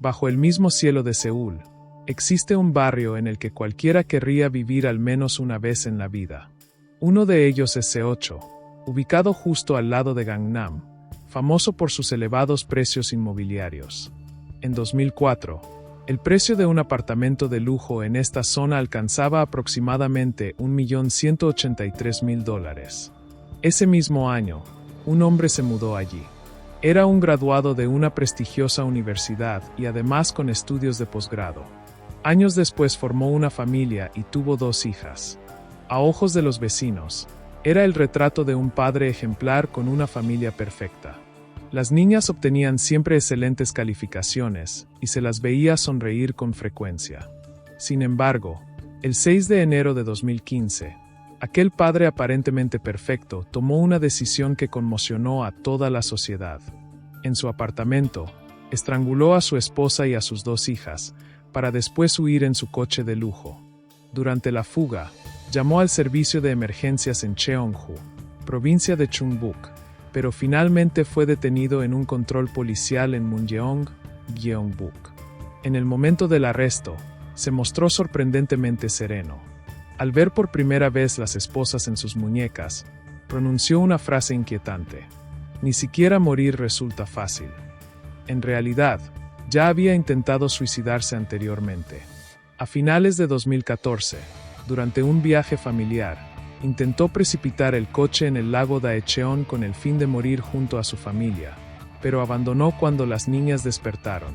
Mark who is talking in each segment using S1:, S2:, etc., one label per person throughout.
S1: Bajo el mismo cielo de Seúl, existe un barrio en el que cualquiera querría vivir al menos una vez en la vida. Uno de ellos es Seocho, ubicado justo al lado de Gangnam, famoso por sus elevados precios inmobiliarios. En 2004, el precio de un apartamento de lujo en esta zona alcanzaba aproximadamente $1.183.000. Ese mismo año, un hombre se mudó allí. Era un graduado de una prestigiosa universidad y además con estudios de posgrado. Años después formó una familia y tuvo 2 hijas. A ojos de los vecinos, era el retrato de un padre ejemplar con una familia perfecta. Las niñas obtenían siempre excelentes calificaciones y se las veía sonreír con frecuencia. Sin embargo, el 6 de enero de 2015, aquel padre aparentemente perfecto tomó una decisión que conmocionó a toda la sociedad. En su apartamento, estranguló a su esposa y a sus 2 hijas, para después huir en su coche de lujo. Durante la fuga, llamó al servicio de emergencias en Cheongju, provincia de Chungbuk, pero finalmente fue detenido en un control policial en Munjeong, Gyeongbuk. En el momento del arresto, se mostró sorprendentemente sereno. Al ver por primera vez las esposas en sus muñecas, pronunció una frase inquietante: "Ni siquiera morir resulta fácil". En realidad, ya había intentado suicidarse anteriormente. A finales de 2014, durante un viaje familiar, intentó precipitar el coche en el lago Daecheon con el fin de morir junto a su familia, pero abandonó cuando las niñas despertaron.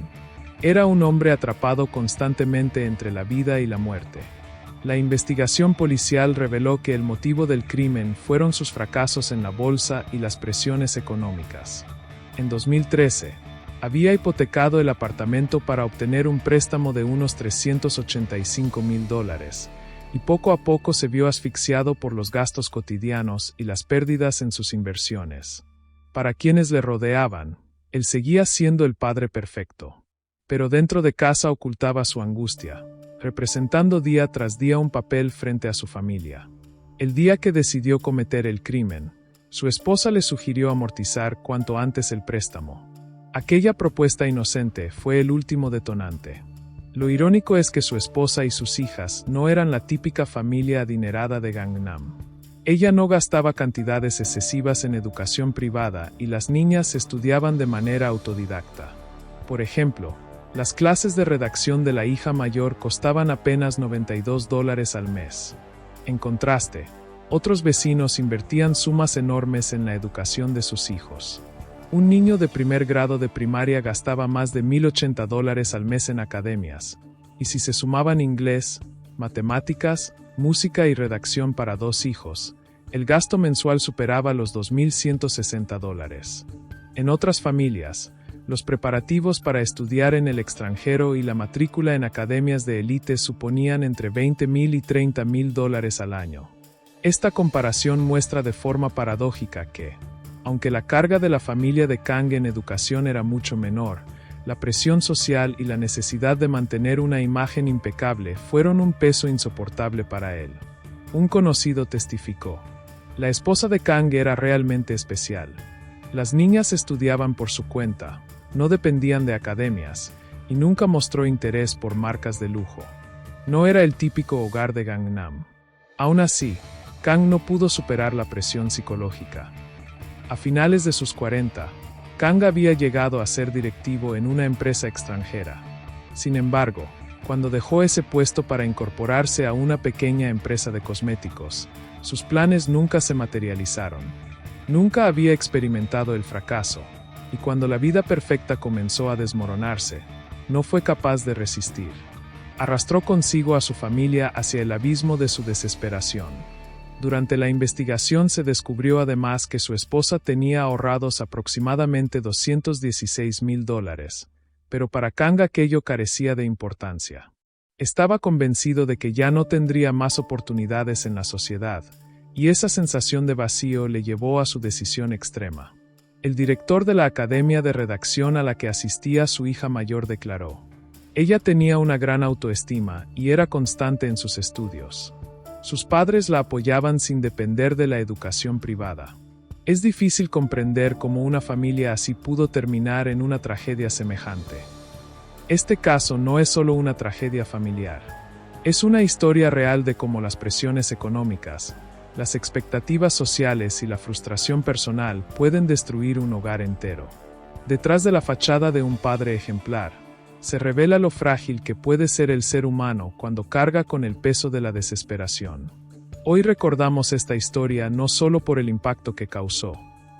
S1: Era un hombre atrapado constantemente entre la vida y la muerte. La investigación policial reveló que el motivo del crimen fueron sus fracasos en la bolsa y las presiones económicas. En 2013, había hipotecado el apartamento para obtener un préstamo de unos $385.000, y poco a poco se vio asfixiado por los gastos cotidianos y las pérdidas en sus inversiones. Para quienes le rodeaban, él seguía siendo el padre perfecto. Pero dentro de casa ocultaba su angustia, representando día tras día un papel frente a su familia. El día que decidió cometer el crimen, su esposa le sugirió amortizar cuanto antes el préstamo. Aquella propuesta inocente fue el último detonante. Lo irónico es que su esposa y sus hijas no eran la típica familia adinerada de Gangnam. Ella no gastaba cantidades excesivas en educación privada y las niñas estudiaban de manera autodidacta. Por ejemplo, las clases de redacción de la hija mayor costaban apenas $92 al mes. En contraste, otros vecinos invertían sumas enormes en la educación de sus hijos. Un niño de primer grado de primaria gastaba más de $1.080 al mes en academias, y si se sumaban inglés, matemáticas, música y redacción para 2 hijos, el gasto mensual superaba los $2.160. En otras familias, los preparativos para estudiar en el extranjero y la matrícula en academias de élite suponían entre $20.000 y $30.000 al año. Esta comparación muestra de forma paradójica que, aunque la carga de la familia de Kang en educación era mucho menor, la presión social y la necesidad de mantener una imagen impecable fueron un peso insoportable para él. Un conocido testificó: "La esposa de Kang era realmente especial. Las niñas estudiaban por su cuenta, no dependían de academias, y nunca mostró interés por marcas de lujo. No era el típico hogar de Gangnam". Aún así, Kang no pudo superar la presión psicológica. A finales de sus 40, Kang había llegado a ser directivo en una empresa extranjera. Sin embargo, cuando dejó ese puesto para incorporarse a una pequeña empresa de cosméticos, sus planes nunca se materializaron. Nunca había experimentado el fracaso, y cuando la vida perfecta comenzó a desmoronarse, no fue capaz de resistir. Arrastró consigo a su familia hacia el abismo de su desesperación. Durante la investigación se descubrió además que su esposa tenía ahorrados aproximadamente $216.000, pero para Kang aquello carecía de importancia. Estaba convencido de que ya no tendría más oportunidades en la sociedad, y esa sensación de vacío le llevó a su decisión extrema. El director de la academia de redacción a la que asistía su hija mayor declaró: "Ella tenía una gran autoestima y era constante en sus estudios. Sus padres la apoyaban sin depender de la educación privada. Es difícil comprender cómo una familia así pudo terminar en una tragedia semejante". Este caso no es solo una tragedia familiar. Es una historia real de cómo las presiones económicas, las expectativas sociales y la frustración personal pueden destruir un hogar entero. Detrás de la fachada de un padre ejemplar, se revela lo frágil que puede ser el ser humano cuando carga con el peso de la desesperación. Hoy recordamos esta historia no solo por el impacto que causó,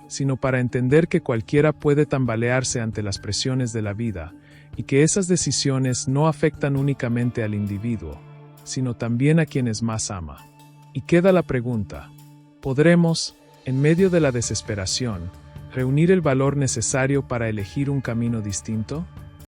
S1: sino para entender que cualquiera puede tambalearse ante las presiones de la vida y que esas decisiones no afectan únicamente al individuo, sino también a quienes más ama. Y queda la pregunta: ¿podremos, en medio de la desesperación, reunir el valor necesario para elegir un camino distinto?